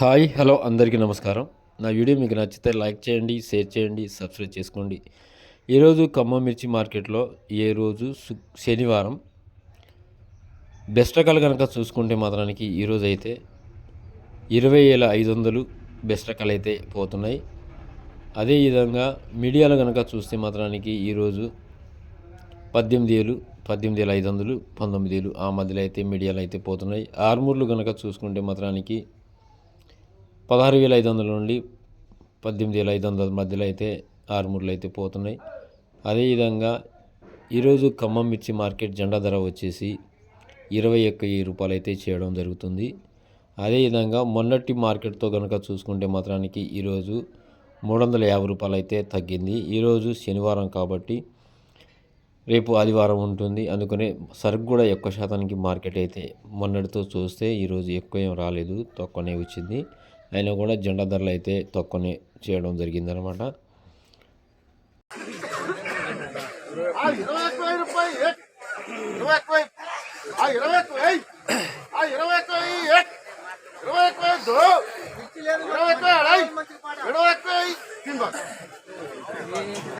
Hi hello అందరికీ నమస్కారం. నా వీడియో మీకు నచ్చితే లైక్ చేయండి, షేర్ చేయండి, సబ్స్క్రైబ్ చేసుకోండి. ఈరోజు ఖమ్మం మిర్చి మార్కెట్లో శనివారం బెస్ట్ రకాలు కనుక చూసుకుంటే మాత్రానికి ఈరోజు అయితే 20,500 బెస్ట్ రకాలు అయితే పోతున్నాయి. అదేవిధంగా మీడియాలో కనుక చూస్తే మాత్రానికి ఈరోజు 18,000, 18,500, 19,000 ఆ మధ్యలో అయితే మీడియాలో అయితే పోతున్నాయి. ఆర్మూర్లు కనుక చూసుకుంటే మాత్రానికి 16,500 నుండి 18,500 మధ్యలో అయితే ఆర్మూర్లు అయితే పోతున్నాయి. అదేవిధంగా ఈరోజు ఖమ్మం మిర్చి మార్కెట్ జెండా ధర వచ్చేసి 21,000 రూపాయలు అయితే చేయడం జరుగుతుంది. అదేవిధంగా మొన్నటి మార్కెట్తో కనుక చూసుకుంటే మాత్రానికి ఈరోజు 350 రూపాయలు అయితే తగ్గింది. ఈరోజు శనివారం కాబట్టి రేపు ఆదివారం ఉంటుంది, అందుకనే సరుకు కూడా ఎక్కువ శాతానికి మార్కెట్ అయితే మొన్నటితో చూస్తే ఈరోజు ఎక్కువ ఏం రాలేదు, తక్కువనే వచ్చింది. అయినా కూడా జెండా ధరలు అయితే తక్కువనే చేయడం జరిగిందనమాట.